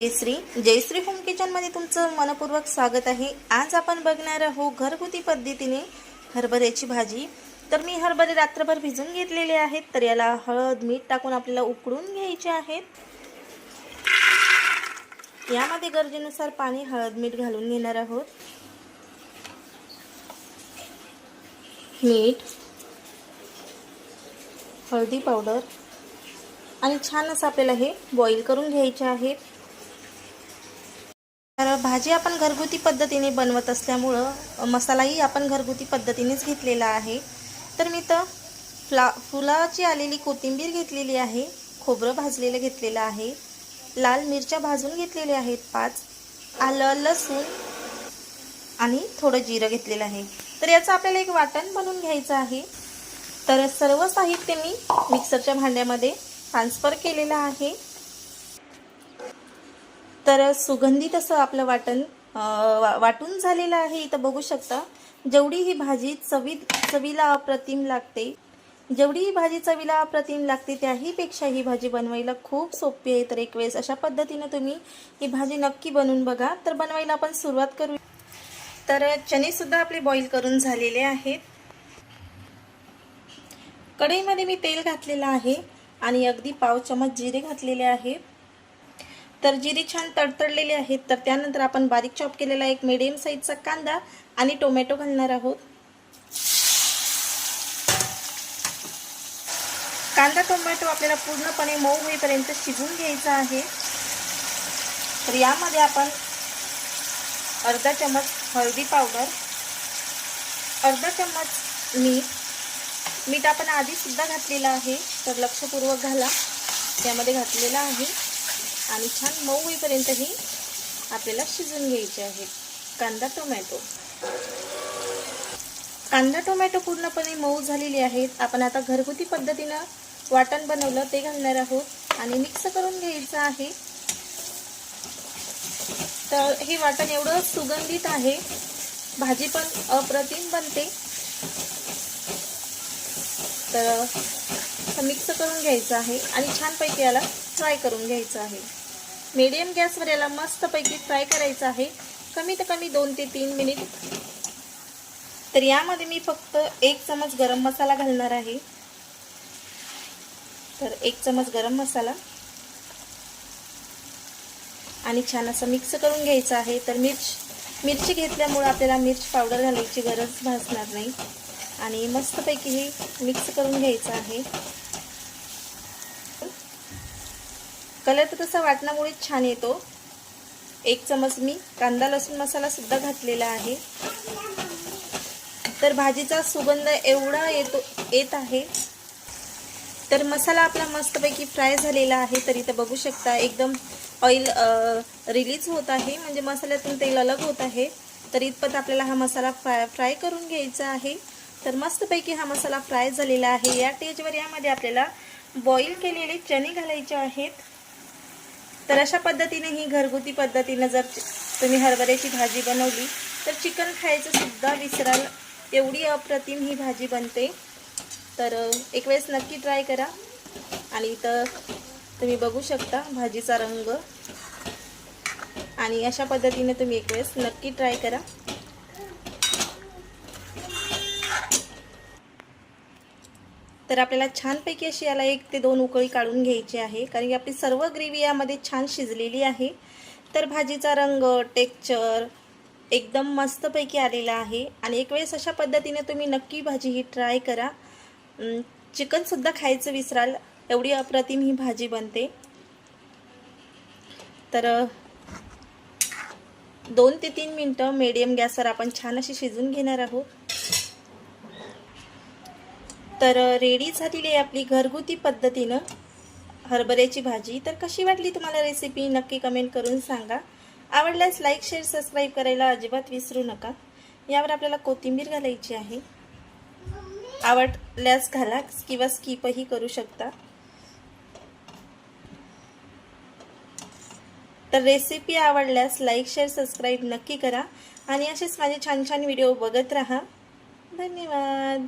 Jayashree home किचनमध्ये तुमचं मनपूर्वक स्वागत आहे। आज आपण बघणार आहोत घरगुती पद्धतीने हरभऱ्याची भाजी। तर मी हरभरे रात्रभर भिजून घेतलेले आहेत। तर याला हळद मीठ टाकून आपल्याला उकळून घ्यायचे आहेत। यामध्ये गरजेनुसार पाणी हळद मीठ घालून घेणार आहोत। मीठ, हळदी पावडर आणि छान असं आपल्याला हे बॉईल करून घ्यायचे आहे। तर भाजी आपण घरगुती पद्धतीने बनवत असल्यामुळे मसालाही आपण घरगुती पद्धतीनेच घेतलेला आहे। तर मी फुलाची आलेली कोथिंबीर घेतलेली आहे, खोबरं भाजलेलं घेतलेलं आहे, लाल मिरच्या भाजून घेतलेल्या आहेत 5, आलं लसूण आणि थोडं जिरं घेतलेलं आहे। तर याचं आपल्याला एक वाटण बनवून घ्यायचं आहे। तर सर्व साहित्य मी मिक्सरच्या भांड्यामध्ये ट्रान्सफर केलेलं आहे। तर सुगंधित असं आपलं वाटण वाटून झालेलं आहे। इथं बघू शकता जेवढी ही भाजी चवीला अप्रतिम लागते, त्याही पेक्षा ही भाजी बनवायला खूप सोपी आहे। तर एक वेळेस अशा पद्धतीने तुम्ही ही भाजी नक्की बनवून बघा। तर बनवायला आपण सुरुवात करू। तर चणे सुद्धा आपले बॉईल करून झालेले आहेत। कढईमध्ये मी तेल घातलेलं आहे आणि अगदी पाव चमच जिरे घातलेले आहेत। तर जिरे छान तडतडलेले आहेत। तर त्यानंतर आपण बारीक चॉप केलेला एक मीडियम साईजचा कांदा आणि टोमॅटो घालणार आहोत। कांदा टोमॅटो आपल्याला पूर्णपणे मऊ होईपर्यंत शिजवून घ्यायचा आहे। तर यामध्ये आपण अर्धा चमच हळदी पावडर, अर्धा चमच मीठ आपण आधी सुद्धा घातलेलं आहे। तर लक्षपूर्वक घाला, त्यामध्ये घातलेलं आहे आणि छान मऊ होईपर्यंत ही आपल्याला शिजवून घ्यायचे आहे। कांदा टोमॅटो पूर्णपणे मऊ झालेले आहेत। आपण आता घरगुती पद्धतीने वाटण बनवलं ते घालणार आहोत आणि मिक्स करून घ्यायचं आहे। तर हे वाटण एवढं सुगंधित आहे, भाजी पण अप्रतिम बनते। तर मिक्स करून घ्यायचं आहे आणि छानपैकी याला फ्राय करून घ्यायचं आहे। मीडियम गॅसवर याला मस्तपैकी फ्राय करायचं आहे, कमीत कमी 2 ते 3 मिनिट। तर यामध्ये मी फक्त 1 चमच गरम मसाला घालणार आहे। तर 1 चमच गरम मसाला आणि छान असं मिक्स करून घ्यायचं आहे। तर मिरची घेतल्यामुळे आपल्याला मिर्च पावडर घालायची गरज भासणार नाही आणि मस्तपैकी हे मिक्स करून घ्यायचं आहे। कलर तर तसा वाटणामुळे छान येतो। 1 चमच मी कांदा लसूण मसाला सुद्धा घातलेला आहे। तर भाजीचा सुगंध एवढा येत आहे। तर मसाला आपला मस्तपैकी फ्राय झालेला आहे। तर इथे बघू शकता एकदम ऑइल रिलीज होत आहे, म्हणजे मसाल्यातून तेल अलग होत आहे। तर इतपत आपल्याला हा मसाला फ्राय करून घ्यायचा आहे। तर मस्तपैकी हा मसाला फ्राय झालेला आहे। या स्टेजवर यामध्ये आपल्याला बॉईल केलेले चणे घालायचे आहेत। तर अशा पद्धतीने ही घरगुती पद्धतीने जर तुम्ही हरभऱ्याची भाजी बनवली तर चिकन खायचं सुद्धा विसराल, एवढी अप्रतिम ही भाजी बनते। तर एक वेळेस नक्की ट्राय करा। आणि इथं तुम्ही बघू शकता भाजीचा रंग, आणि अशा पद्धतीने तुम्ही एक वेळेस नक्की ट्राय करा। तर आपल्याला छानपैकी अशी याला 1 ते 2 उकळी काढून घ्यायची आहे, कारण की आपली सर्व ग्रेव्ही यामध्ये छान शिजलेली आहे। तर भाजीचा रंग, टेक्स्चर एकदम मस्तपैकी आलेला आहे। आणि एक वेळेस अशा पद्धतीने तुम्ही नक्की भाजी ही ट्राय करा। चिकन सुद्धा खायचं विसराल, एवढी अप्रतिम ही भाजी बनते। तर 2 ते 3 मिनिटं मीडियम गॅसवर आपण छान अशी शिजवून घेणार आहोत। तर रेडी झालेली आहे आपली घरगुती पद्धतीने हरभऱ्याची भाजी। तर कशी वाटली तुम्हाला रेसिपी नक्की कमेंट करून सांगा। आवडल्यास लाईक शेअर सबस्क्राईब करायला अजिबात विसरू नका। यावर आपल्याला कोथिंबीर घालायची आहे, आवडल्यास घाला किंवा स्किपही करू शकता। तर रेसिपी आवडल्यास लाईक शेअर सबस्क्राईब नक्की करा आणि असेच माझे छान छान व्हिडिओ बघत राहा। धन्यवाद।